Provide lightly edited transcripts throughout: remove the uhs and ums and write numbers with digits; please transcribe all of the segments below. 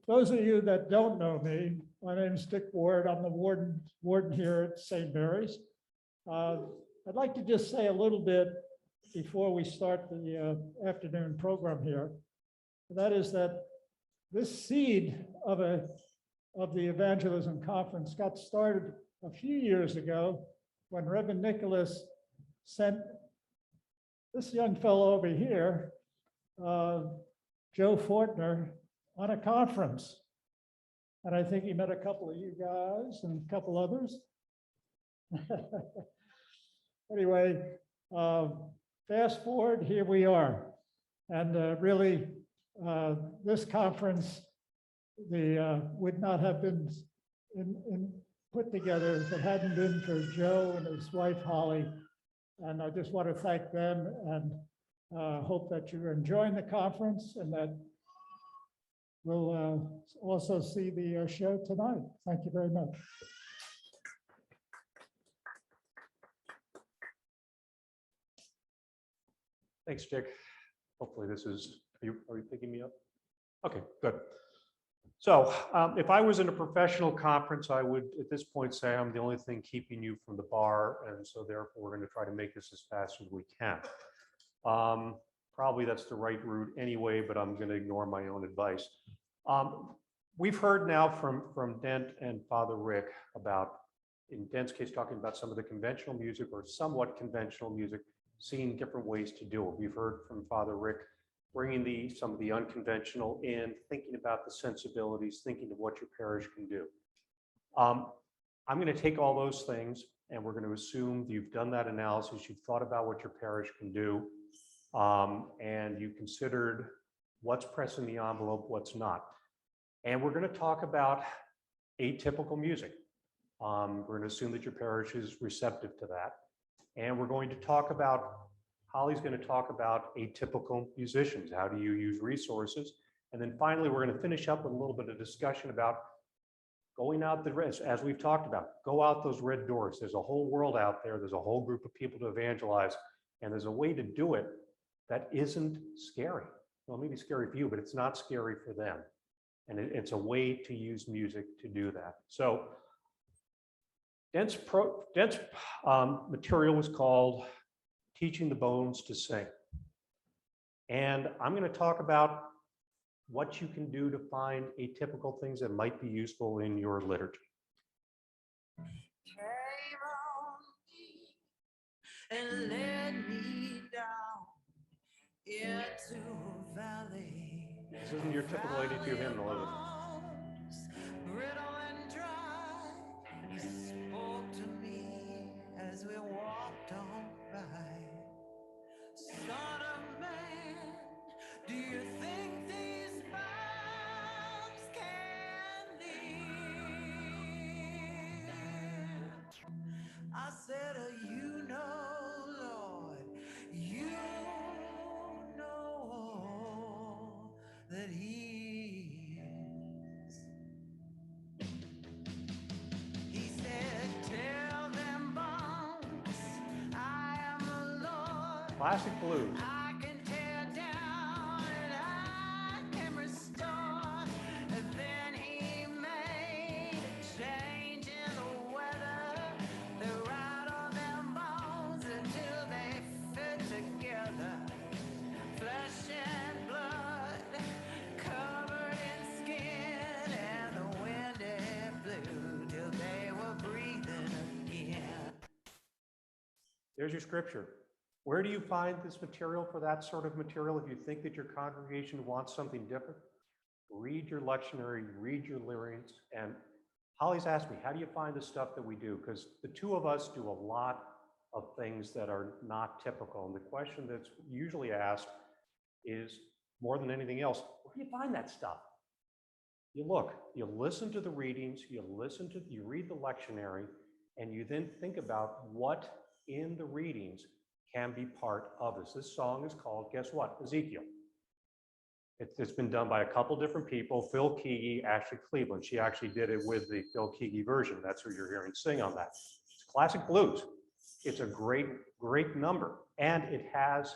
those of you that don't know me, my name is Dick Ward. I'm the warden here at St. Mary's. I'd like to just say a little bit before we start the afternoon program here. That is that this seed of the evangelism conference got started a few years ago when Reverend Nicholas sent this young fellow over here, Joe Fortner, on a conference. And I think he met a couple of you guys and a couple others. Anyway, fast forward, here we are. And really, this conference would not have been put together if it hadn't been for Joe and his wife, Holly. And I just want to thank them and hope that you're enjoying the conference and that we'll also see the show tonight. Thank you very much. Thanks, Dick. Hopefully this is, are you picking me up? Okay, good. So if I was in a professional conference, I would at this point say I'm the only thing keeping you from the bar. And so therefore we're going to try to make this as fast as we can. Probably that's the right route anyway, but I'm going to ignore my own advice. We've heard now from Dent and Father Rick about, in Dent's case, talking about some of the conventional music or somewhat conventional music, seeing different ways to do it. We've heard from Father Rick bringing some of the unconventional in, thinking about the sensibilities, thinking of what your parish can do. I'm going to take all those things and we're going to assume that you've done that analysis, you've thought about what your parish can do, and you considered what's pressing the envelope, what's not. And we're going to talk about atypical music. We're going to assume that your parish is receptive to that. And we're going to talk about, Holly's going to talk about atypical musicians. How do you use resources? And then finally, we're going to finish up with a little bit of discussion about going out the red, as we've talked about, go out those red doors. There's a whole world out there. There's a whole group of people to evangelize. And there's a way to do it that isn't scary. Well, maybe scary for you, but it's not scary for them. And it's a way to use music to do that. So Dent's material was called Teaching the Bones to Sing. And I'm going to talk about what you can do to find atypical things that might be useful in your liturgy. Came on me and led me down into a valley. This isn't your typical 82 hymnal, is it? Brittle and dry, he spoke to me as we walked on by. Son of man, do you think these bones can live? I said, you know, Lord, you know all that he is. He said, tell them bones, I am the Lord. Classic blues. I can tear down and I can restore. And then he made a change in the weather. They rattle them bones until they fit together. Flesh and blood covered in skin, and the wind it blew till they were breathing again. There's your scripture. Where do you find this material for that sort of material? If you think that your congregation wants something different, read your lectionary, read your lyrics. And Holly's asked me, how do you find the stuff that we do? Because the two of us do a lot of things that are not typical. And the question that's usually asked is, more than anything else, where do you find that stuff? You look, you listen to the readings, you read the lectionary, and you then think about what in the readings can be part of this. This song is called, guess what? Ezekiel. It's been done by a couple different people, Phil Keaggy, Ashley Cleveland. She actually did it with the Phil Keaggy version. That's who you're hearing sing on that. It's classic blues. It's a great, great number. And it has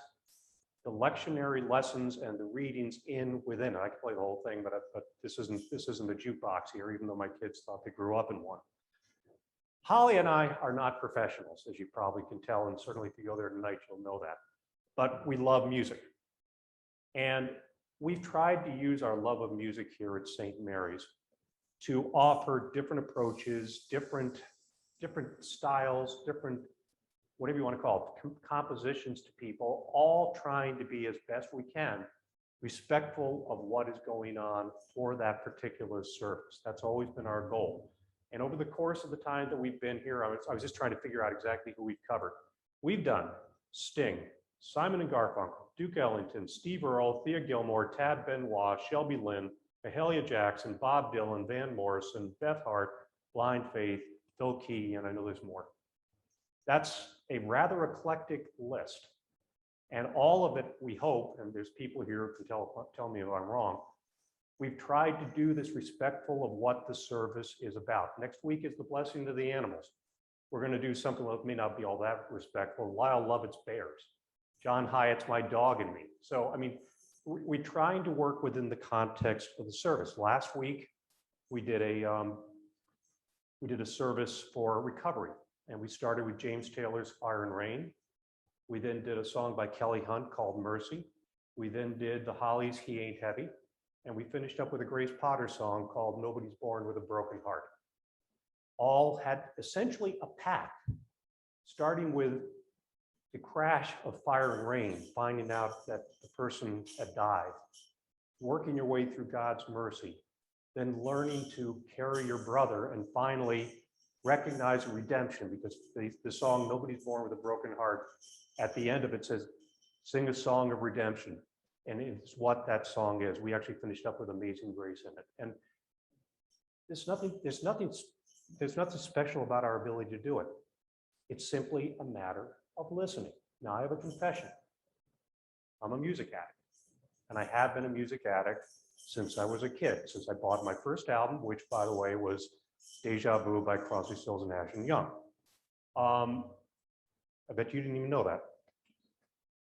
the lectionary lessons and the readings within it. I can play the whole thing, but this isn't a jukebox here, even though my kids thought they grew up in one. Holly and I are not professionals, as you probably can tell, and certainly if you go there tonight, you'll know that. But we love music. And we've tried to use our love of music here at St. Mary's to offer different approaches, different styles, different, whatever you want to call it, compositions to people, all trying to be as best we can respectful of what is going on for that particular service. That's always been our goal. And over the course of the time that we've been here, I was just trying to figure out exactly who we've covered. We've done Sting, Simon and Garfunkel, Duke Ellington, Steve Earle, Thea Gilmore, Tad Benoit, Shelby Lynn, Mahalia Jackson, Bob Dylan, Van Morrison, Beth Hart, Blind Faith, Phil Key, and I know there's more. That's a rather eclectic list. And all of it, we hope, and there's people here who can tell me if I'm wrong, we've tried to do this respectful of what the service is about. Next week is the blessing of the animals. We're going to do something that may not be all that respectful. Lyle Lovett's bears. John Hyatt's my dog and me. So, I mean, we're trying to work within the context of the service. Last week, we did a service for recovery, and we started with James Taylor's Fire and Rain. We then did a song by Kelly Hunt called Mercy. We then did the Hollies' He Ain't Heavy. And we finished up with a Grace Potter song called Nobody's Born with a Broken Heart. All had essentially a path, starting with the crash of Fire and Rain, finding out that the person had died, working your way through God's mercy, then learning to carry your brother, and finally recognizing redemption, because the song Nobody's Born with a Broken Heart, at the end of it says, sing a song of redemption. And it's what that song is. We actually finished up with Amazing Grace in it. And there's nothing special about our ability to do it. It's simply a matter of listening. Now, I have a confession. I'm a music addict. And I have been a music addict since I was a kid, since I bought my first album, which, by the way, was Deja Vu by Crosby, Stills, Nash & Young. I bet you didn't even know that.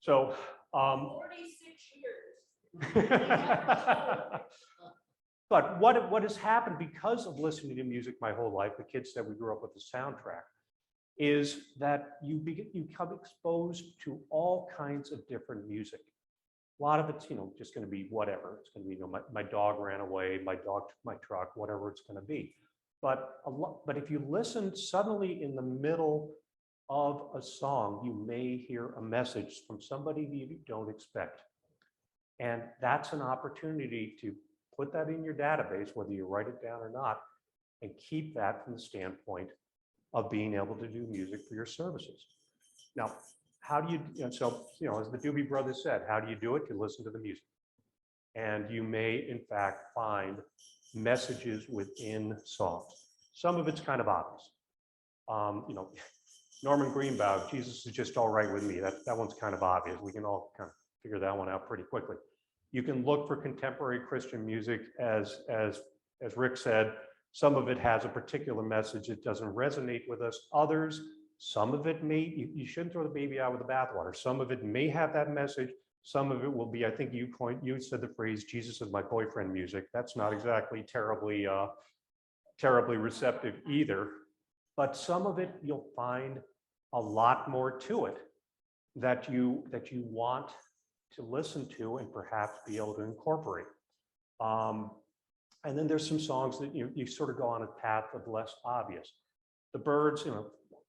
So, 46 years. but what has happened because of listening to music my whole life, the kids said we grew up with the soundtrack, is that you become exposed to all kinds of different music. A lot of it's, just going to be whatever. It's going to be, my dog ran away, my dog took my truck, whatever it's going to be. But if you listen suddenly in the middle of a song, you may hear a message from somebody you don't expect. And that's an opportunity to put that in your database, whether you write it down or not, and keep that from the standpoint of being able to do music for your services. Now, how do you, and so, as the Doobie Brothers said, how do you do it? You listen to the music. And you may, in fact, find messages within songs. Some of it's kind of obvious. Norman Greenbaum, Jesus is just all right with me. That one's kind of obvious. We can all kind of figure that one out pretty quickly. You can look for contemporary Christian music, as Rick said. Some of it has a particular message that doesn't resonate with us. Others, some of it may, you shouldn't throw the baby out with the bathwater. Some of it may have that message. Some of it will be, I think you said the phrase, Jesus is my boyfriend music. That's not exactly terribly receptive either. But some of it, you'll find a lot more to it that you want to listen to and perhaps be able to incorporate. And then there's some songs that you sort of go on a path of less obvious. The Byrds,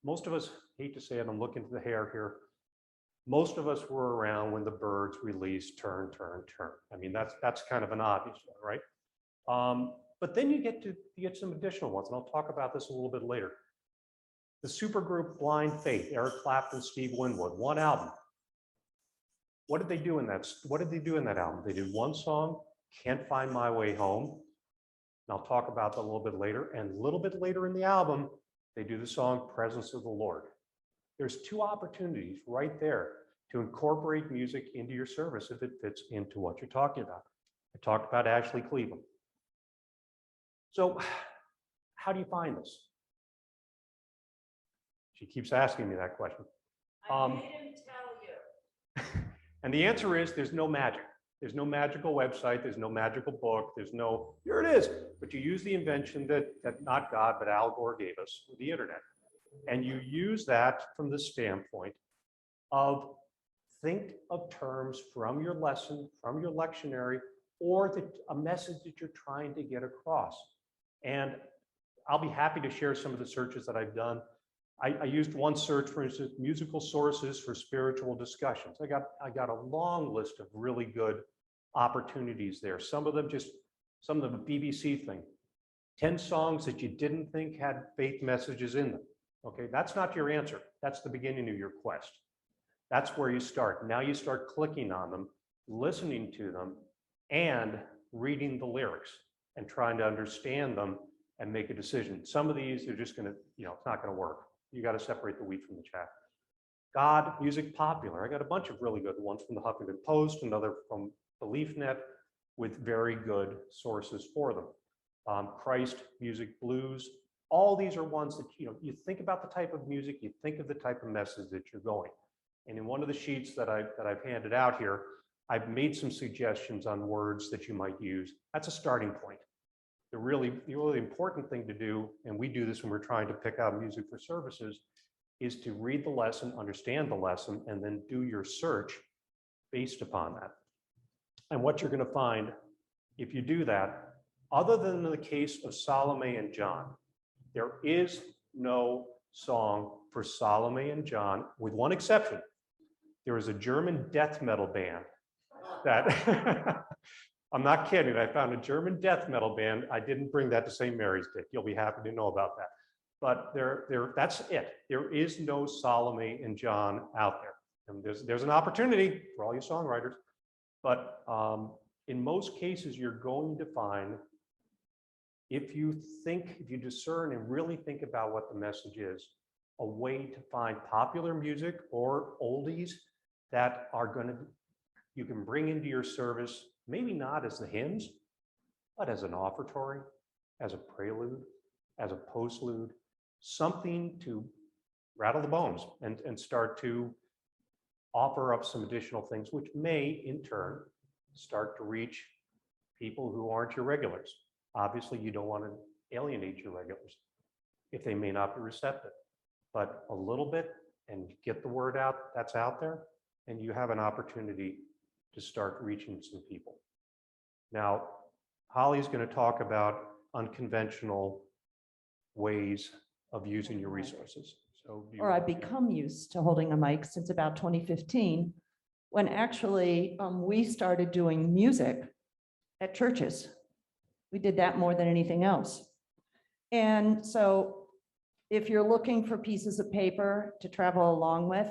most of us, hate to say it, I'm looking to the hair here. Most of us were around when the Byrds released Turn, Turn, Turn. I mean, that's kind of an obvious one, right? But then you get some additional ones, and I'll talk about this a little bit later. The supergroup Blind Faith, Eric Clapton, Steve Winwood, one album. What did they do in that album? They did one song, Can't Find My Way Home. And I'll talk about that a little bit later. And a little bit later in the album, they do the song Presence of the Lord. There's two opportunities right there to incorporate music into your service if it fits into what you're talking about. I talked about Ashley Cleveland. So how do you find this? She keeps asking me that question. I made him tell you. And the answer is there's no magic. There's no magical website. There's no magical book. There's no, here it is. But you use the invention that not God, but Al Gore gave us, the internet. And you use that from the standpoint of think of terms from your lesson, from your lectionary, or a message that you're trying to get across. And I'll be happy to share some of the searches that I've done. I used one search, for instance, musical sources for spiritual discussions. I got a long list of really good opportunities there. Some of them a BBC thing. 10 songs that you didn't think had faith messages in them. Okay, that's not your answer. That's the beginning of your quest. That's where you start. Now you start clicking on them, listening to them, and reading the lyrics and trying to understand them and make a decision. Some of these are just gonna, it's not gonna work. You got to separate the wheat from the chaff. God, music popular. I got a bunch of really good ones from the Huffington Post, another from BeliefNet with very good sources for them. Christ, music, blues. All these are ones that, you think about the type of music, you think of the type of message that you're going. And in one of the sheets that I've handed out here, I've made some suggestions on words that you might use. That's a starting point. The really important thing to do, and we do this when we're trying to pick out music for services, is to read the lesson, understand the lesson, and then do your search based upon that. And what you're going to find, if you do that, other than in the case of Salome and John, there is no song for Salome and John, with one exception. There is a German death metal band that I'm not kidding. I found a German death metal band. I didn't bring that to St. Mary's, Dick. You'll be happy to know about that. But that's it. There is no Salome and John out there. And there's an opportunity for all you songwriters. But in most cases, you're going to find, if you discern and really think about what the message is, a way to find popular music or oldies that you can bring into your service, maybe not as the hymns, but as an offertory, as a prelude, as a postlude, something to rattle the bones and start to offer up some additional things, which may in turn start to reach people who aren't your regulars. Obviously, you don't want to alienate your regulars if they may not be receptive, but a little bit and get the word out that's out there, and you have an opportunity to start reaching some people. Now, Holly's going to talk about unconventional ways of using your resources. Or I've become used to holding a mic since about 2015, when actually we started doing music at churches. We did that more than anything else. And so if you're looking for pieces of paper to travel along with,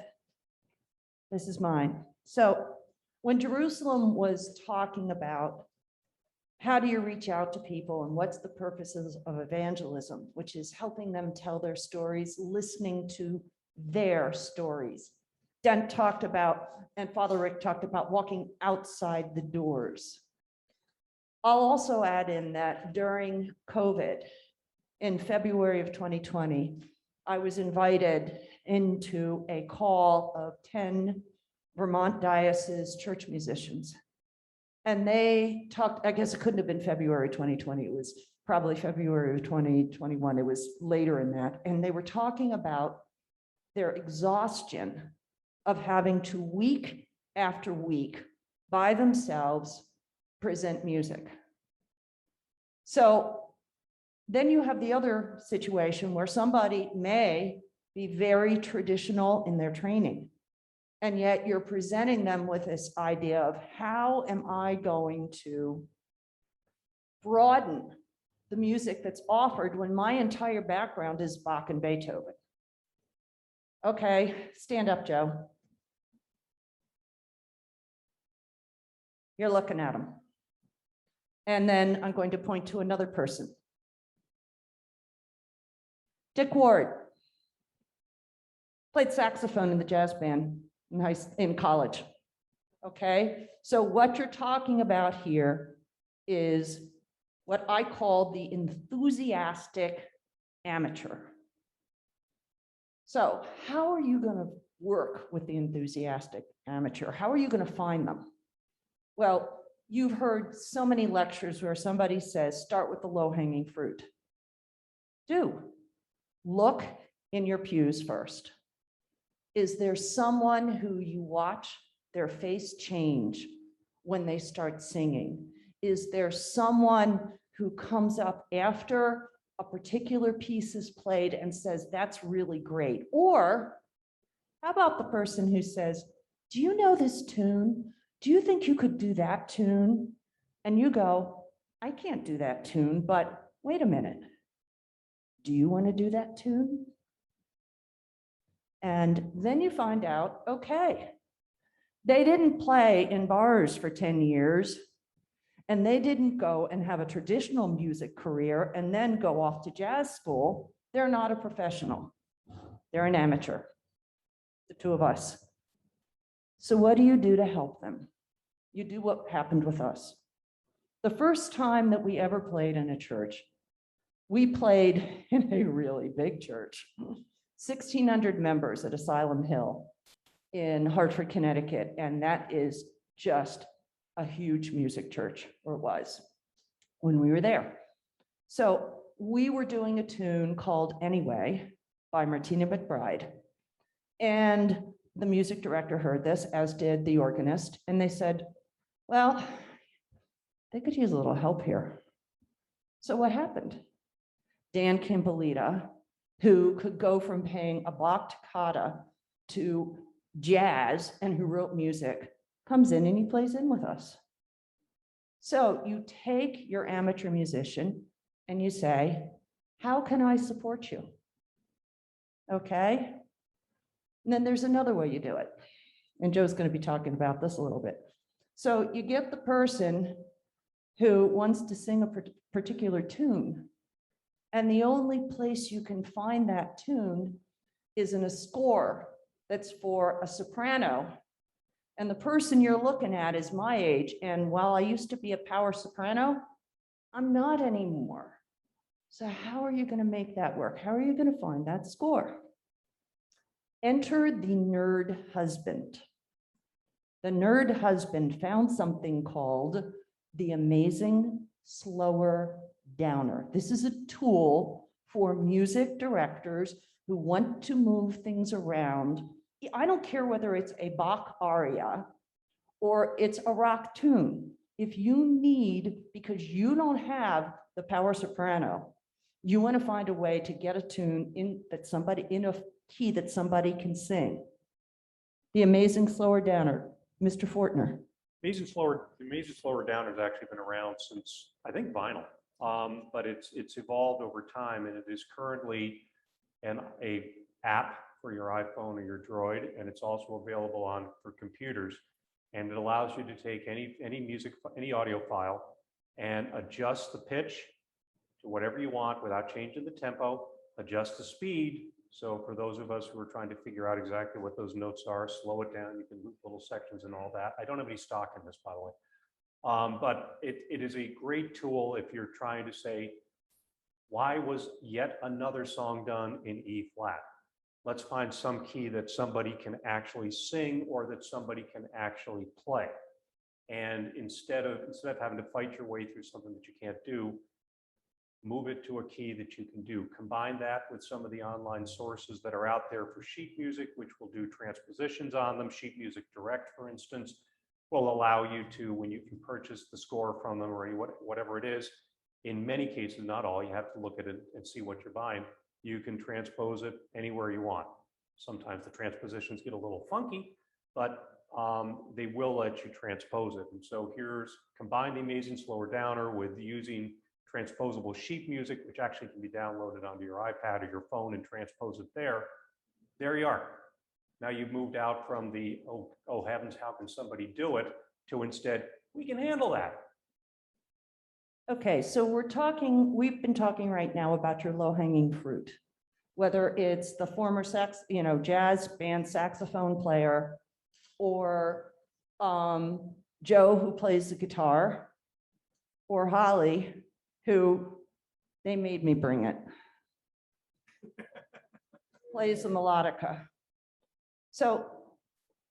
this is mine. So when Jerusalem was talking about how do you reach out to people and what's the purposes of evangelism, which is helping them tell their stories, listening to their stories. Dent talked about, and Father Rick talked about walking outside the doors. I'll also add in that during COVID, in February of 2020, I was invited into a call of 10 Vermont Diocese church musicians. And they talked, I guess it couldn't have been February 2020, it was probably February of 2021, it was later in that. And they were talking about their exhaustion of having to week after week by themselves present music. So then you have the other situation where somebody may be very traditional in their training, and yet you're presenting them with this idea of how am I going to broaden the music that's offered when my entire background is Bach and Beethoven. Okay, stand up, Joe. You're looking at him. And then I'm going to point to another person. Dick Ward played saxophone in the jazz band in college. Okay, so what you're talking about here is what I call the enthusiastic amateur. So how are you going to work with the enthusiastic amateur? How are you going to find them? Well, you've heard so many lectures where somebody says, start with the low-hanging fruit. Do. Look in your pews first. Is there someone who you watch their face change when they start singing? Is there someone who comes up after a particular piece is played and says, that's really great? Or how about the person who says, do you know this tune? Do you think you could do that tune? And you go, I can't do that tune, but wait a minute. Do you want to do that tune? And then you find out, okay, they didn't play in bars for 10 years, and they didn't go and have a traditional music career and then go off to jazz school. They're not a professional. They're an amateur, the two of us. So what do you do to help them? You do what happened with us. The first time that we ever played in a church, we played in a really big church, 1,600 members at Asylum Hill in Hartford, Connecticut. And that is just a huge music church, or it was when we were there. So we were doing a tune called Anyway by Martina McBride. And the music director heard this, as did the organist, and they said, well, they could use a little help here. So what happened? Dan Kimpolita, who could go from playing a Bach toccata to jazz and who wrote music, comes in and he plays in with us. So you take your amateur musician and you say, how can I support you? Okay. And then there's another way you do it. And Joe's going to be talking about this a little bit. So you get the person who wants to sing a particular tune, and the only place you can find that tune is in a score that's for a soprano. And the person you're looking at is my age. And while I used to be a power soprano, I'm not anymore. So how are you going to make that work? How are you going to find that score? Enter the nerd husband. The nerd husband found something called the Amazing Slower Downer. This is a tool for music directors who want to move things around. I don't care whether it's a Bach aria or it's a rock tune. If you need, because you don't have the power soprano, you want to find a way to get a tune in that somebody in a key that somebody can sing. The Amazing Slower Downer, Mr. Fortner. The Amazing Slower Downer has actually been around since, I think, vinyl, but it's evolved over time, and it is currently an app for your iPhone or your Droid, and it's also available for computers, and it allows you to take any audio file and adjust the pitch to whatever you want without changing the tempo, adjust the speed. So for those of us who are trying to figure out exactly what those notes are, slow it down, you can loop little sections and all that. I don't have any stock in this, by the way. But it is a great tool if you're trying to say, why was yet another song done in E flat? Let's find some key that somebody can actually sing or that somebody can actually play. And instead of having to fight your way through something that you can't do, move it to a key that you can do. Combine that with some of the online sources that are out there for sheet music, which will do transpositions on them. Sheet Music Direct, for instance, will allow you to, when you purchase the score from them or whatever it is, in many cases, not all, you have to look at it and see what you're buying. You can transpose it anywhere you want. Sometimes the transpositions get a little funky, but they will let you transpose it. And so combine the Amazing Slower Downer with using transposable sheet music, which actually can be downloaded onto your iPad or your phone and transpose it there. There you are. Now you've moved out from the, oh heavens, how can somebody do it, to instead, we can handle that. Okay, so we've been talking right now about your low-hanging fruit, whether it's the former jazz band saxophone player, or Joe, who plays the guitar, or Holly, who they made me bring it, plays the melodica. So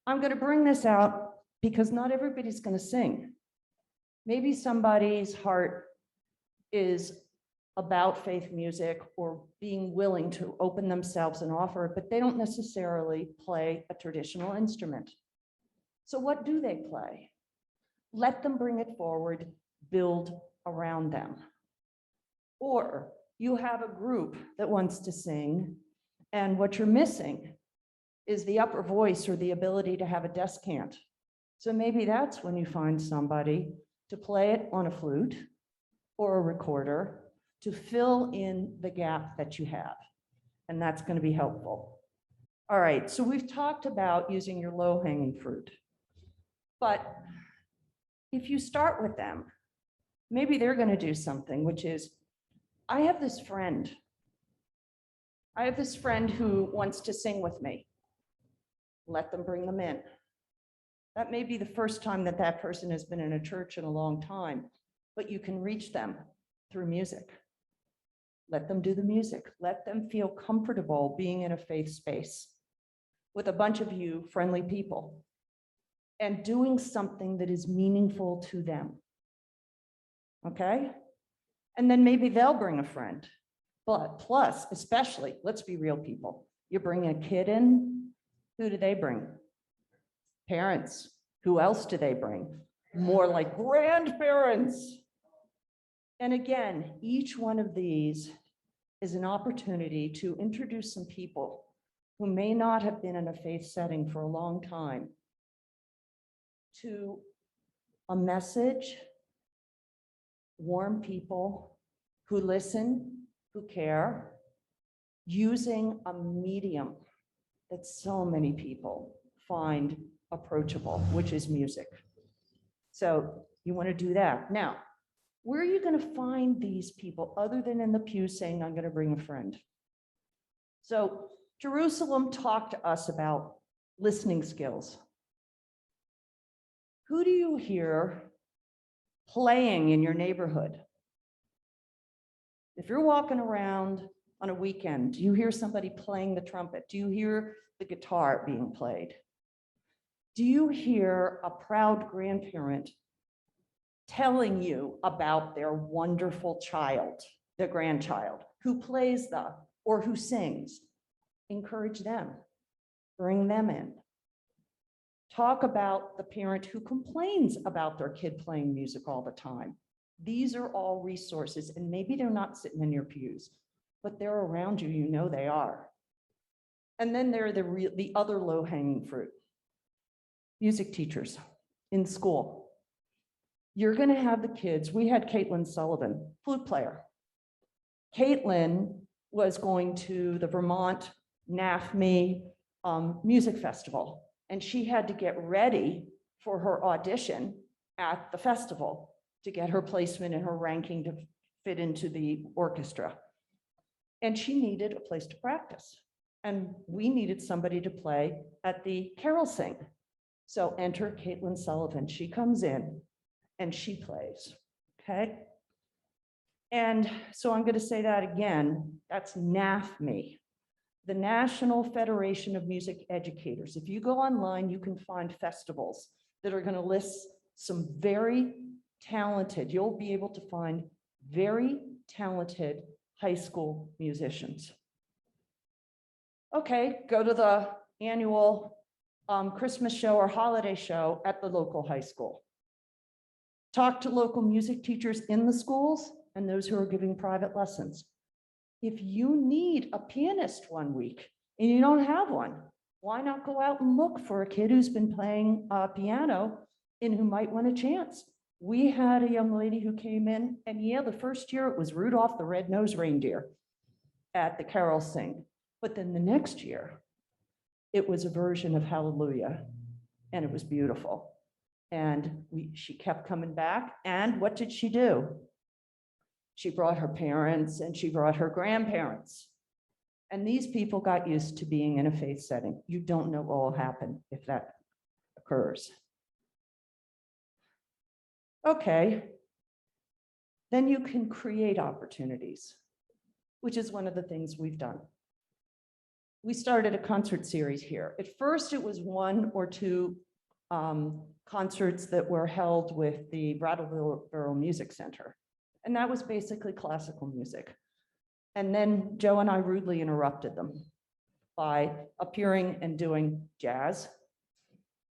I'm going to bring this out because not everybody's going to sing. Maybe somebody's heart is about faith music or being willing to open themselves and offer it, but they don't necessarily play a traditional instrument. So what do they play? Let them bring it forward, build around them. Or you have a group that wants to sing, and what you're missing is the upper voice or the ability to have a descant. So maybe that's when you find somebody to play it on a flute or a recorder to fill in the gap that you have. And that's going to be helpful. All right, so we've talked about using your low-hanging fruit. But if you start with them, maybe they're going to do something, which is, I have this friend. I have this friend who wants to sing with me. Let them bring them in. That may be the first time that that person has been in a church in a long time, but you can reach them through music. Let them do the music. Let them feel comfortable being in a faith space with a bunch of you friendly people and doing something that is meaningful to them. Okay? And then maybe they'll bring a friend. But plus, especially, let's be real people. You bring a kid in, who do they bring? Parents. Who else do they bring? More like grandparents. And again, each one of these is an opportunity to introduce some people who may not have been in a faith setting for a long time to a message, warm people who listen, who care, using a medium that so many people find approachable, which is music. So you want to do that. Now, where are you going to find these people other than in the pew saying, I'm going to bring a friend? So Jerusalem talked to us about listening skills. Who do you hear playing in your neighborhood? If you're walking around on a weekend, do you hear somebody playing the trumpet? Do you hear the guitar being played? Do you hear a proud grandparent telling you about their wonderful child, their grandchild, who plays or who sings? Encourage them, bring them in. Talk about the parent who complains about their kid playing music all the time. These are all resources, and maybe they're not sitting in your pews, but they're around you, you know they are. And then there are the other low-hanging fruit. Music teachers in school. You're going to have the kids. We had Caitlin Sullivan, flute player. Caitlin was going to the Vermont NAFME music festival, and she had to get ready for her audition at the festival to get her placement and her ranking to fit into the orchestra. And she needed a place to practice. And we needed somebody to play at the Carol Sing. So enter Caitlin Sullivan. She comes in and she plays, okay? And so I'm going to say that again. That's NAFME, the National Federation of Music Educators. If you go online, you can find festivals that are going to list some very talented, you'll be able to find very talented high school musicians. Okay, go to the annual Christmas show or holiday show at the local high school. Talk to local music teachers in the schools and those who are giving private lessons. If you need a pianist one week and you don't have one, why not go out and look for a kid who's been playing piano and who might want a chance? We had a young lady who came in, and yeah, the first year it was Rudolph the Red-Nosed Reindeer at the Carol Sing. But then the next year, it was a version of Hallelujah, and it was beautiful. And she kept coming back, and what did she do? She brought her parents and she brought her grandparents. And these people got used to being in a faith setting. You don't know what will happen if that occurs. Okay, then you can create opportunities, which is one of the things we've done. we started a concert series here. At first, it was 1 or 2 concerts that were held with the Brattleboro Music Center. And that was basically classical music. And then Joe and I rudely interrupted them by appearing and doing jazz.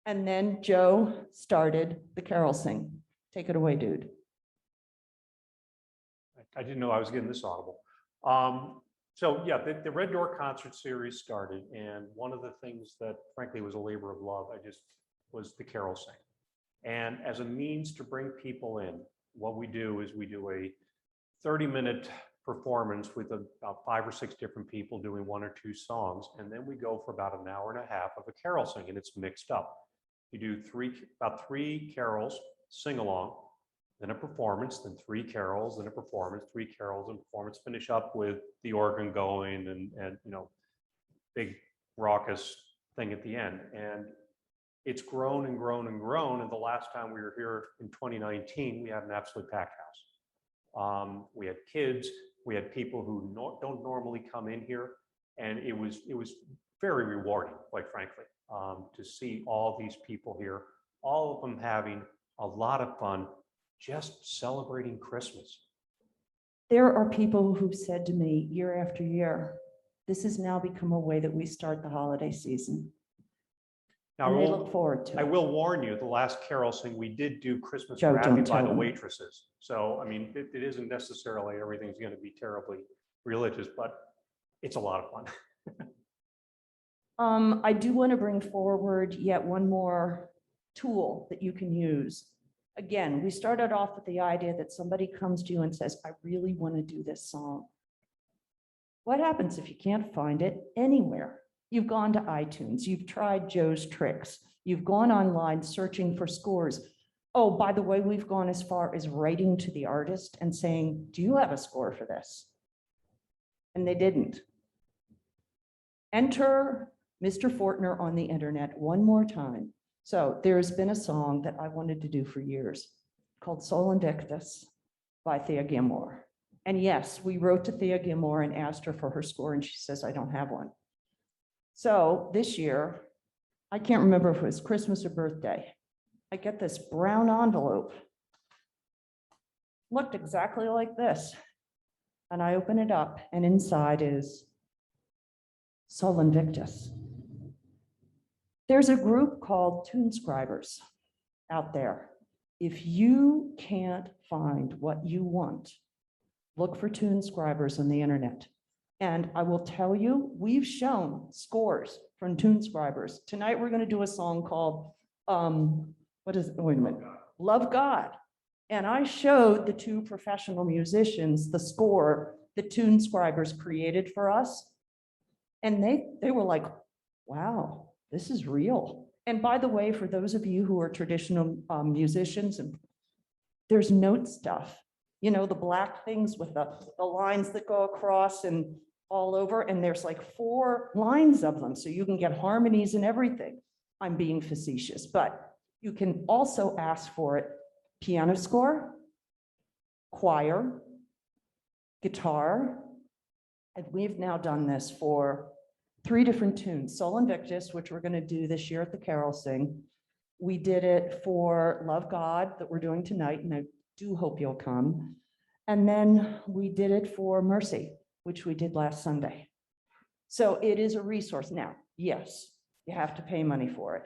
And then Joe started the carol sing. Take it away, dude. I didn't know I was getting this audible. So yeah, the Red Door concert series started, and one of the things that frankly was a labor of love, was the carol sing. And as a means to bring people in, what we do is we do a 30-minute performance with about 5 or 6 different people doing 1 or 2 songs, and then we go for about an hour and a half of a carol sing, and it's mixed up. You do about 3 carols, sing along, then a performance, then 3 carols, then a performance, 3 carols and performance, finish up with the organ going and you know, big raucous thing at the end. And it's grown and grown and grown. And the last time we were here in 2019, we had an absolute packed house. We had kids, we had people who don't normally come in here. And it was very rewarding, quite frankly, to see all these people here, all of them having a lot of fun, just celebrating Christmas. There are people who've said to me year after year, this has now become a way that we start the holiday season. Now, And they look forward to I it. will warn you, the last carol sing, we did do Christmas Joe, wrapping don't by tell the them. waitresses. So, I mean, it isn't necessarily everything's going to be terribly religious, but it's a lot of fun. I do want to bring forward yet one more tool that you can use. Again, we started off with the idea that somebody comes to you and says, I really want to do this song. What happens if you can't find it anywhere? You've gone to iTunes, you've tried Joe's Tricks, you've gone online searching for scores. Oh, by the way, we've gone as far as writing to the artist and saying, do you have a score for this? And they didn't. Enter Mr. Fortner on the internet one more time. So there's been a song that I wanted to do for years called Sol Invictus by Thea Gilmore. And yes, we wrote to Thea Gilmore and asked her for her score, and she says, I don't have one. So this year, I can't remember if it was Christmas or birthday, I get this brown envelope. Looked exactly like this. And I open it up, and inside is Sol Invictus. There's a group called TuneScribers out there. If you can't find what you want, look for TuneScribers on the internet. And I will tell you, we've shown scores from TuneScribers. Tonight, we're going to do a song called, wait a minute, Love God. And I showed the 2 professional musicians the score that TuneScribers created for us. And they were like, wow. This is real. And by the way, for those of you who are traditional musicians, and there's note stuff, you know, the black things with the lines that go across and all over, and there's like 4 lines of them, so you can get harmonies and everything. I'm being facetious, but you can also ask for it: piano score, choir, guitar, and we've now done this for 3 different tunes. Sol Invictus, which we're going to do this year at the Carol Sing. We did it for Love God that we're doing tonight, and I do hope you'll come. And then we did it for Mercy, which we did last Sunday. So it is a resource. Now, yes, you have to pay money for it,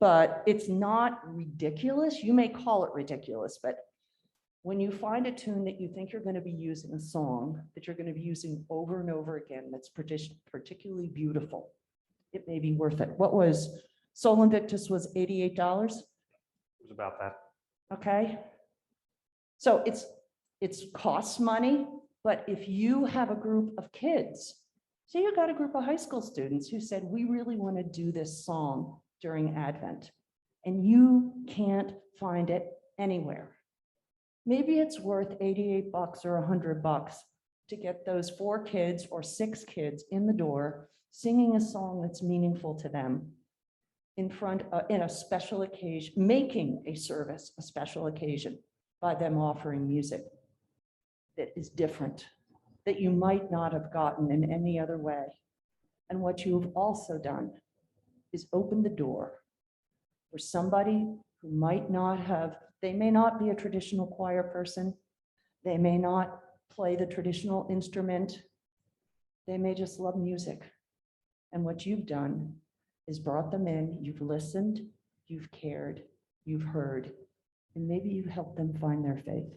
but it's not ridiculous. You may call it ridiculous, but when you find a tune that you think you're going to be using, a song that you're going to be using over and over again, that's particularly beautiful, it may be worth it. What was Sol Invictus was $88? It was about that. Okay. So it's costs money, but if you have a group of kids, say you got a group of high school students who said, we really want to do this song during Advent, and you can't find it anywhere. Maybe it's worth $88 or $100 to get those 4 kids or 6 kids in the door singing a song that's meaningful to them in front in a special occasion, making a service a special occasion by them offering music that is different, that you might not have gotten in any other way. And what you've also done is open the door for somebody who might not have, they may not be a traditional choir person. They may not play the traditional instrument. They may just love music. And what you've done is brought them in, you've listened, you've cared, you've heard, and maybe you helped them find their faith.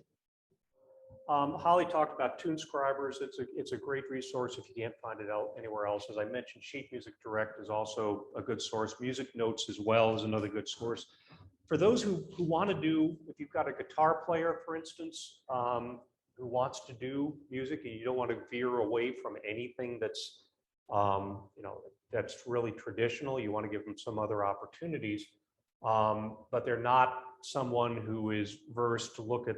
Holly talked about TuneScribers. It's a great resource if you can't find it out anywhere else. As I mentioned, Sheet Music Direct is also a good source. Music Notes as well is another good source. For those who want to do, if you've got a guitar player, for instance, who wants to do music and you don't want to veer away from anything that's, that's really traditional, you want to give them some other opportunities, but they're not someone who is versed to look at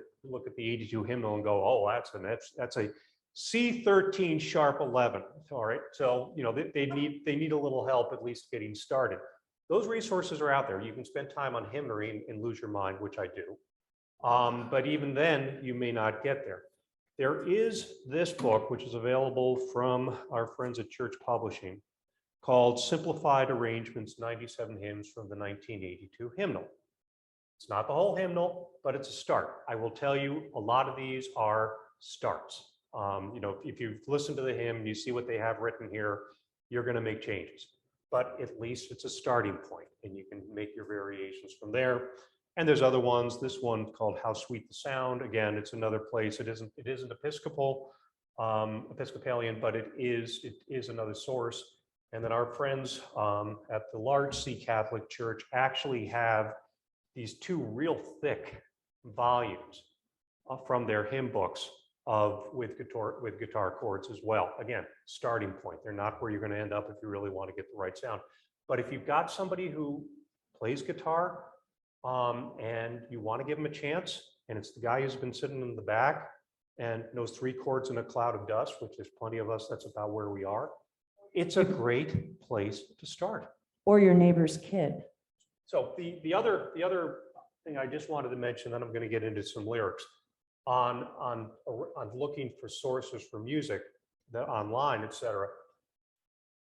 the 82 hymnal and go, oh, that's a C13 sharp 11. All right, so they need a little help at least getting started. Those resources are out there. You can spend time on hymnary and lose your mind, which I do. But even then, you may not get there. There is this book, which is available from our friends at Church Publishing, called Simplified Arrangements, 97 Hymns from the 1982 Hymnal. It's not the whole hymnal, but it's a start. I will tell you, a lot of these are starts. If you've listened to the hymn, you see what they have written here, you're going to make changes. But at least it's a starting point, and you can make your variations from there. And there's other ones. This one called How Sweet the Sound. Again, it's another place. It isn't Episcopalian, but it is another source. And then our friends at the Large C Catholic Church actually have these two real thick volumes from their hymn books with guitar chords as well. Again, starting point. They're not where you're going to end up if you really want to get the right sound. But if you've got somebody who plays guitar and you want to give them a chance, and it's the guy who's been sitting in the back and knows 3 chords in a cloud of dust, which there's plenty of us, that's about where we are. It's a great place to start. Or your neighbor's kid. So the other thing I just wanted to mention, then I'm going to get into some lyrics on looking for sources for music, online, etc.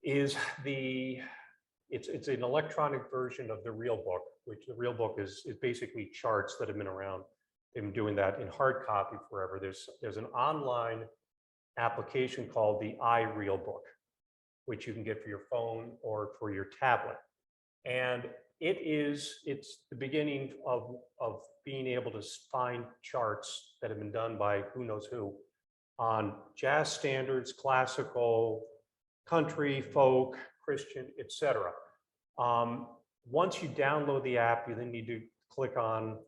Is it's an electronic version of the real book, which the real book is basically charts that have been around. They've been doing that in hard copy forever. There's an online application called the iRealBook, which you can get for your phone or for your tablet. And it's the beginning of being able to find charts that have been done by who knows who on jazz standards, classical, country, folk, Christian, etc. Once you download the app, you then need to click on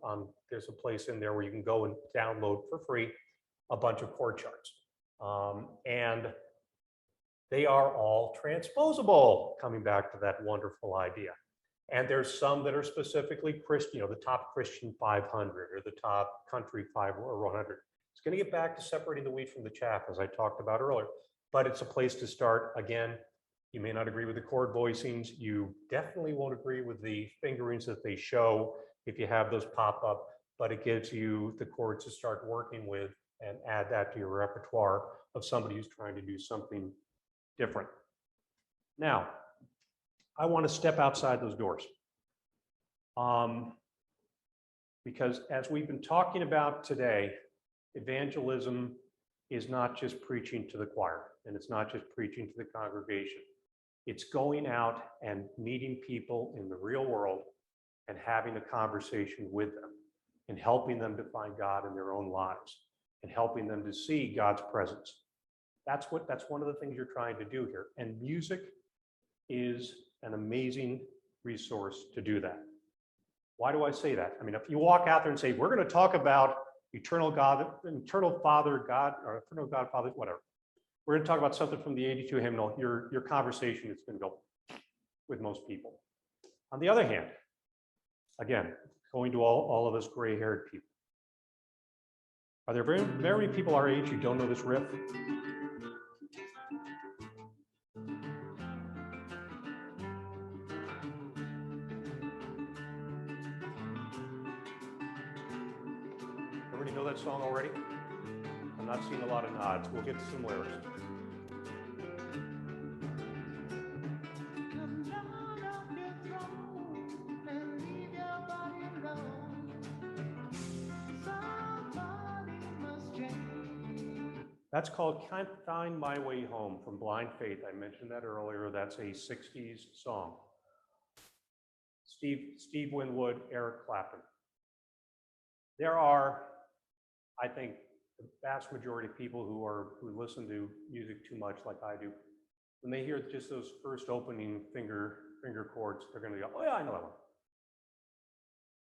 there's a place in there where you can go and download for free a bunch of chord charts. And they are all transposable, coming back to that wonderful idea. And there's some that are specifically Christian, the top Christian 500 or the top country 5 or 100. It's going to get back to separating the wheat from the chaff, as I talked about earlier, but it's a place to start. Again, you may not agree with the chord voicings. You definitely won't agree with the fingerings that they show if you have those pop up, but it gives you the chords to start working with and add that to your repertoire of somebody who's trying to do something different. Now, I want to step outside those doors. Because as we've been talking about today, evangelism is not just preaching to the choir, and it's not just preaching to the congregation. It's going out and meeting people in the real world and having a conversation with them and helping them to find God in their own lives and helping them to see God's presence. That's one of the things you're trying to do here. And music is an amazing resource to do that. Why do I say that? I mean, if you walk out there and say, we're going to talk about eternal God, eternal Father, God, or eternal God, Father, whatever. We're going to talk about something from the 82 hymnal. Your conversation is going to go with most people. On the other hand, again, going to all of us gray-haired people. Are there very many people our age who don't know this riff? Everybody know that song already? I'm not seeing a lot of nods. We'll get to some lyrics. That's called Can't Find My Way Home from Blind Faith. I mentioned that earlier. That's a 60s song. Steve Winwood, Eric Clapton. There are, I think, the vast majority of people who listen to music too much like I do. When they hear just those first opening finger chords, they're gonna go, oh yeah, I know that one.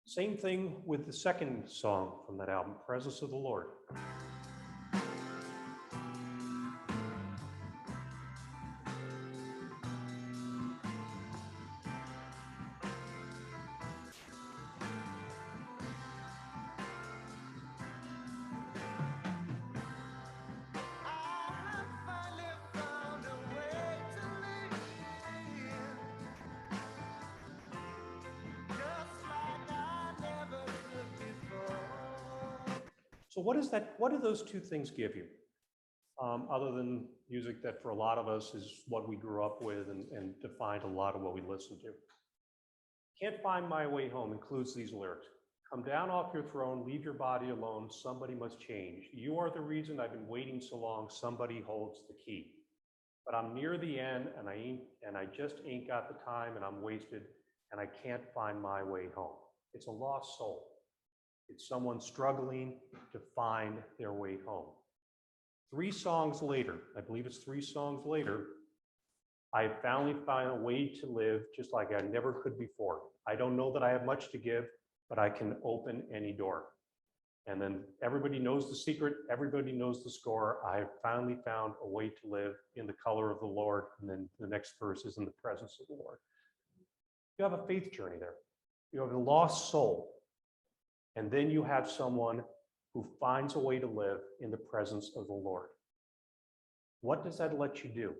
Same thing with the second song from that album, Presence of the Lord. So what is that? What do those two things give you? Other than music that for a lot of us is what we grew up with and defined a lot of what we listen to. Can't Find My Way Home includes these lyrics. Come down off your throne, leave your body alone, somebody must change. You are the reason I've been waiting so long, somebody holds the key. But I'm near the end and I just ain't got the time and I'm wasted and I can't find my way home. It's a lost soul. It's someone struggling to find their way home. 3 songs later, I believe it's 3 songs later, I finally found a way to live just like I never could before. I don't know that I have much to give, but I can open any door. And then everybody knows the secret, everybody knows the score. I have finally found a way to live in the color of the Lord. And then the next verse is in the presence of the Lord. You have a faith journey there. You have a lost soul. And then you have someone who finds a way to live in the presence of the Lord. What does that let you do?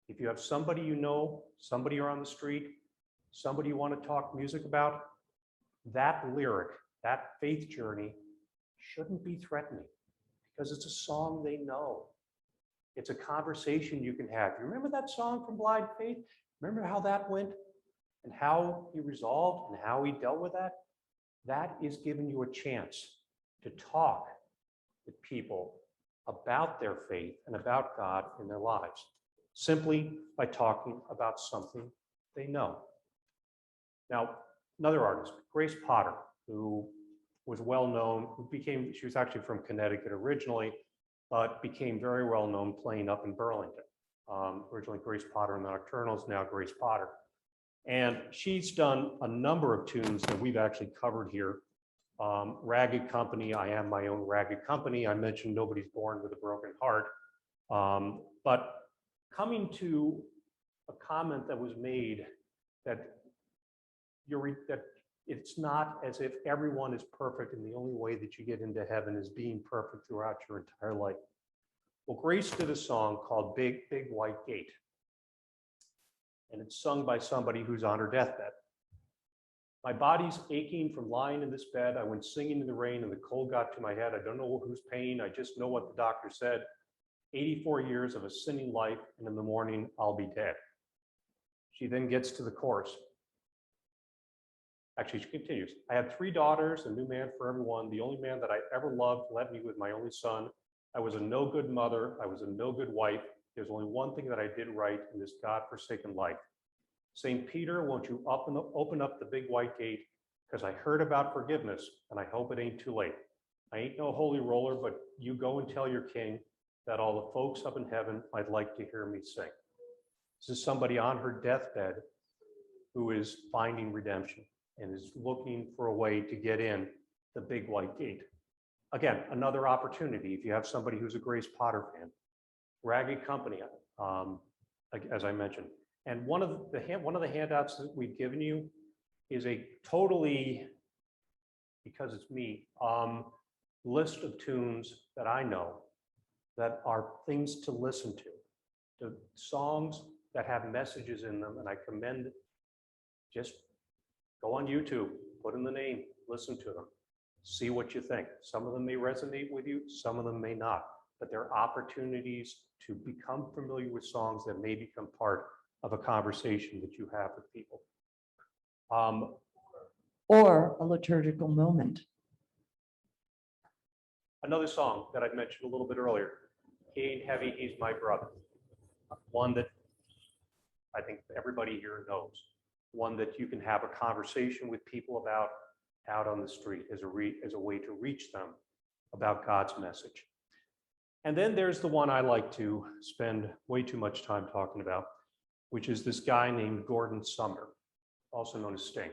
If you have somebody you know, somebody you're on the street, somebody you want to talk music about, that lyric, that faith journey shouldn't be threatening because it's a song they know. It's a conversation you can have. You remember that song from Blind Faith? Remember how that went and how he resolved and how he dealt with that? That is giving you a chance to talk with people about their faith and about God in their lives, simply by talking about something they know. Now, another artist, Grace Potter, who was well known, she was actually from Connecticut originally, but became very well known playing up in Burlington. Originally Grace Potter and the Nocturnals, now Grace Potter. And she's done a number of tunes that we've actually covered here. Ragged Company, I Am My Own Ragged Company. I mentioned Nobody's Born with a Broken Heart. But coming to a comment that was made that it's not as if everyone is perfect and the only way that you get into heaven is being perfect throughout your entire life. Well, Grace did a song called Big White Gate. And it's sung by somebody who's on her deathbed. My body's aching from lying in this bed. I went singing in the rain and the cold got to my head. I don't know who's paying. I just know what the doctor said. 84 years of a sinning life, and in the morning, I'll be dead. She then gets to the chorus. Actually, she continues. I had 3 daughters, a new man for everyone. The only man that I ever loved left me with my only son. I was a no good mother. I was a no good wife. There's only one thing that I did right in this God-forsaken life. St. Peter, won't you open up the big white gate? Because I heard about forgiveness and I hope it ain't too late. I ain't no holy roller, but you go and tell your king that all the folks up in heaven might like to hear me sing. This is somebody on her deathbed who is finding redemption and is looking for a way to get in the big white gate. Again, another opportunity if you have somebody who's a Grace Potter fan. Ragged Company, as I mentioned. And one of the handouts that we've given you is a totally, because it's me, list of tunes that I know that are things to listen to, the songs that have messages in them, and I commend, just go on YouTube, put in the name, listen to them, see what you think. Some of them may resonate with you, some of them may not, but there are opportunities to become familiar with songs that may become part of a conversation that you have with people. Or a liturgical moment. Another song that I mentioned a little bit earlier, He ain't heavy, he's my brother. One that I think everybody here knows. One that you can have a conversation with people about out on the street as a way to reach them about God's message. And then there's the one I like to spend way too much time talking about, which is this guy named Gordon Sumner, also known as Sting.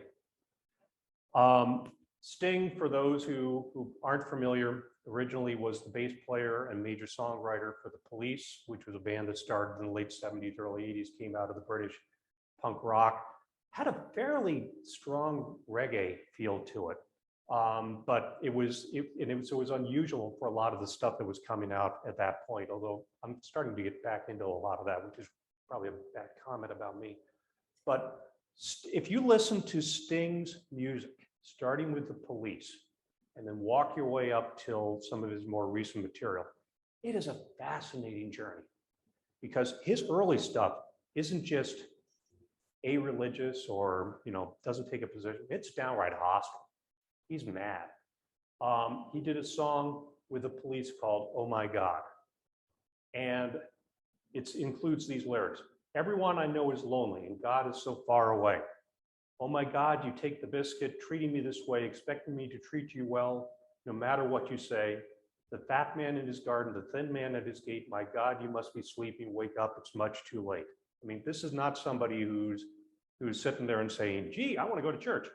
Sting, for those who aren't familiar, originally was the bass player and major songwriter for the Police, which was a band that started in the late 70s, early 80s, came out of the British punk rock, had a fairly strong reggae feel to it. But it was unusual for a lot of the stuff that was coming out at that point, although I'm starting to get back into a lot of that, which is probably a bad comment about me. But if you listen to Sting's music, starting with the Police, and then walk your way up till some of his more recent material, it is a fascinating journey, because his early stuff isn't just a-religious or, doesn't take a position. It's downright hostile. He's mad. He did a song with the Police called "Oh My God," and it includes these lyrics: "Everyone I know is lonely and God is so far away. Oh my God, you take the biscuit, treating me this way, expecting me to treat you well, no matter what you say. The fat man in his garden, the thin man at his gate, my God, you must be sleeping, wake up, it's much too late." I mean, this is not somebody who's sitting there and saying, gee, I want to go to church.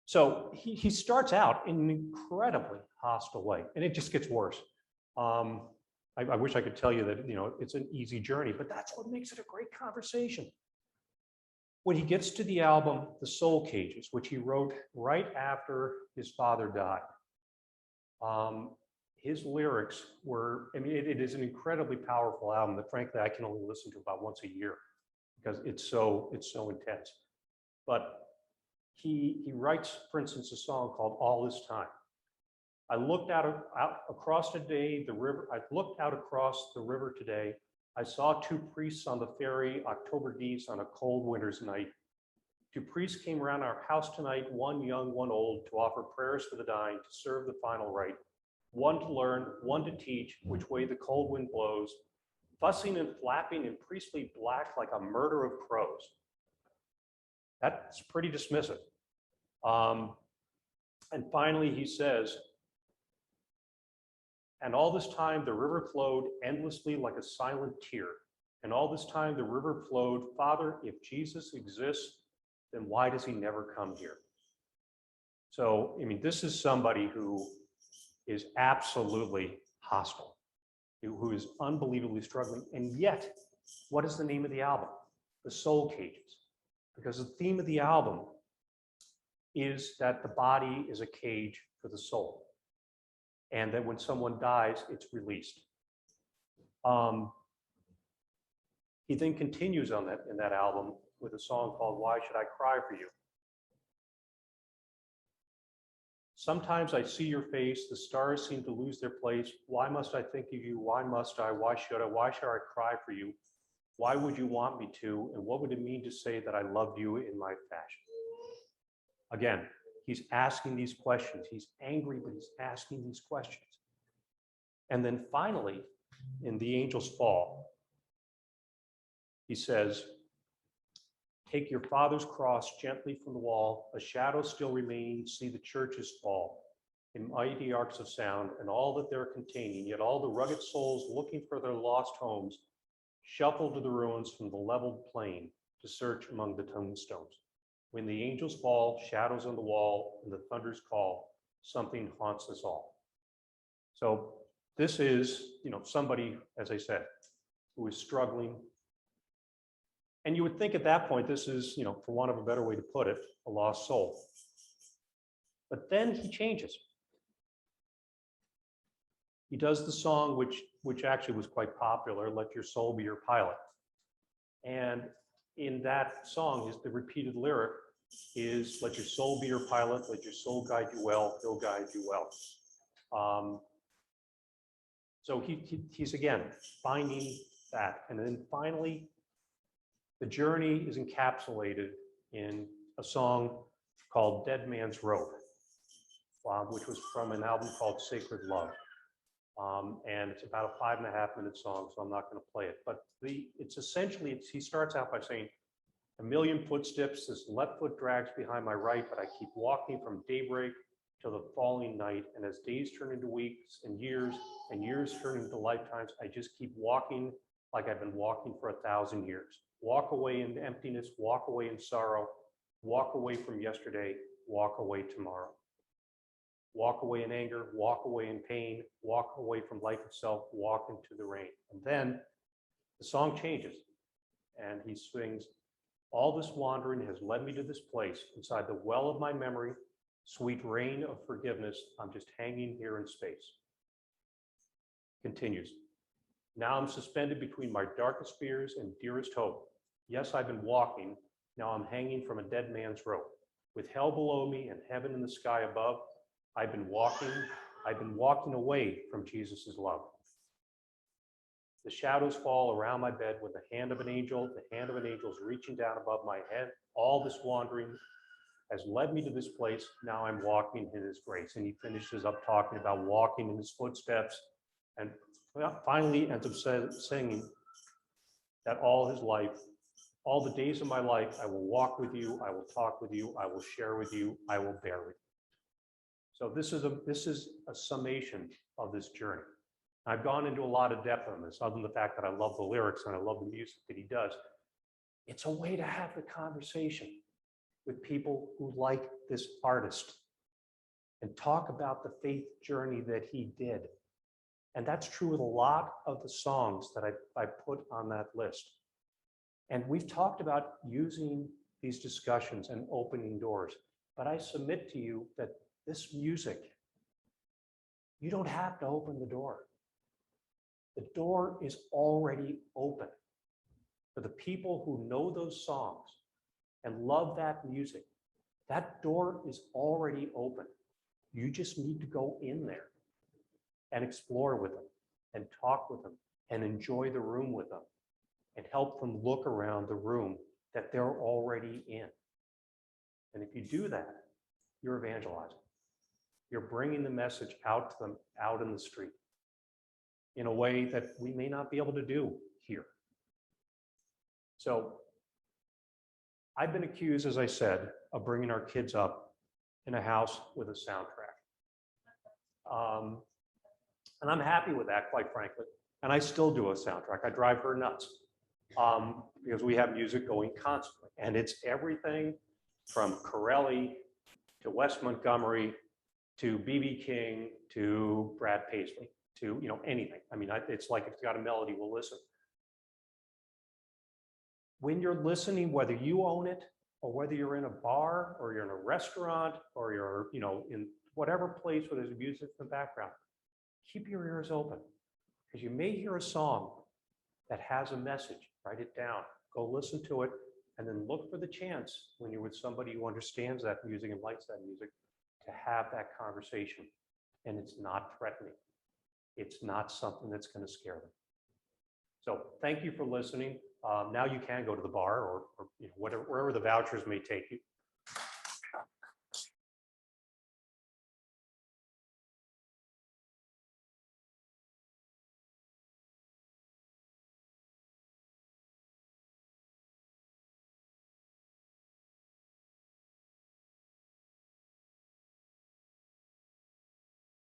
So he starts out in an incredibly hostile way, and it just gets worse. I wish I could tell you that, it's an easy journey, but that's what makes it a great conversation. When he gets to the album, The Soul Cages, which he wrote right after his father died, his lyrics were, it is an incredibly powerful album that frankly, I can only listen to about once a year because it's so intense. But he writes, for instance, a song called "All This Time." I looked out across today, the river. I looked out across the river today. I saw two priests on the ferry, October geese on a cold winter's night. Two priests came around our house tonight, one young, one old, to offer prayers for the dying, to serve the final rite. One to learn, one to teach, which way the cold wind blows, fussing and flapping in priestly black like a murder of crows. That's pretty dismissive. And finally, he says, "And all this time the river flowed endlessly like a silent tear. And all this time the river flowed, Father, if Jesus exists, then why does he never come here?" So, this is somebody who is absolutely hostile, who is unbelievably struggling. And yet, what is the name of the album? The Soul Cages. Because the theme of the album is that the body is a cage for the soul, and that when someone dies, it's released. He then continues on in that album with a song called "Why Should I Cry for You?" "Sometimes I see your face, the stars seem to lose their place. Why must I think of you? Why must I? Why should I cry for you? Why would you want me to? And what would it mean to say that I loved you in my fashion?" Again, he's asking these questions. He's angry, but he's asking these questions. And then finally, in "The Angels Fall," he says, "Take your father's cross gently from the wall. A shadow still remains. See the churches fall in mighty arcs of sound, and all that they're containing. Yet all the rugged souls looking for their lost homes shuffle to the ruins from the leveled plain to search among the tombstones. When the angels fall, shadows on the wall, and the thunders call, something haunts us all." So this is, somebody, as I said, who is struggling. And you would think at that point, this is, for want of a better way to put it, a lost soul. But then he changes. He does the song, which actually was quite popular, "Let Your Soul Be Your Pilot." And in that song, the repeated lyric is, "Let your soul be your pilot, let your soul guide you well, he'll guide you well." So he's again finding that. And then finally, the journey is encapsulated in a song called "Dead Man's Rope," which was from an album called "Sacred Love." And it's about a 5.5-minute song, so I'm not going to play it. But it's essentially, he starts out by saying, a million footsteps, this left foot drags behind my right, but I keep walking from daybreak till the falling night. And as days turn into weeks and years turn into lifetimes, I just keep walking like I've been walking for 1,000 years. Walk away in emptiness, walk away in sorrow, walk away from yesterday, walk away tomorrow. Walk away in anger, walk away in pain, walk away from life itself, walk into the rain. And then the song changes and he sings, all this wandering has led me to this place inside the well of my memory, sweet rain of forgiveness. I'm just hanging here in space. Continues. Now I'm suspended between my darkest fears and dearest hope. Yes, I've been walking. Now I'm hanging from a dead man's rope. With hell below me and heaven in the sky above, I've been walking away from Jesus's love. The shadows fall around my bed with the hand of an angel. The hand of an angel is reaching down above my head. All this wandering has led me to this place. Now I'm walking in his grace. And he finishes up talking about walking in his footsteps. And finally ends up singing that all his life, all the days of my life, I will walk with you. I will talk with you. I will share with you. I will bear with you. So this is a summation of this journey. I've gone into a lot of depth on this, other than the fact that I love the lyrics and I love the music that he does. It's a way to have the conversation with people who like this artist and talk about the faith journey that he did. And that's true with a lot of the songs that I put on that list. And we've talked about using these discussions and opening doors, but I submit to you that this music, you don't have to open the door. The door is already open for the people who know those songs and love that music. That door is already open. You just need to go in there and explore with them and talk with them and enjoy the room with them and help them look around the room that they're already in. And if you do that, you're evangelizing. You're bringing the message out to them out in the street in a way that we may not be able to do here. So I've been accused, as I said, of bringing our kids up in a house with a soundtrack. And I'm happy with that, quite frankly. And I still do a soundtrack. I drive her nuts because we have music going constantly. And it's everything from Corelli to Wes Montgomery to B.B. King to Brad Paisley to anything. I mean, it's like if it's got a melody, we'll listen. When you're listening, whether you own it or whether you're in a bar or you're in a restaurant or you're in whatever place where there's music in the background, keep your ears open because you may hear a song that has a message. Write it down, go listen to it, and then look for the chance when you're with somebody who understands that music and likes that music to have that conversation. And it's not threatening. It's not something that's going to scare them. So thank you for listening. Now you can go to the bar or whatever, wherever the vouchers may take you.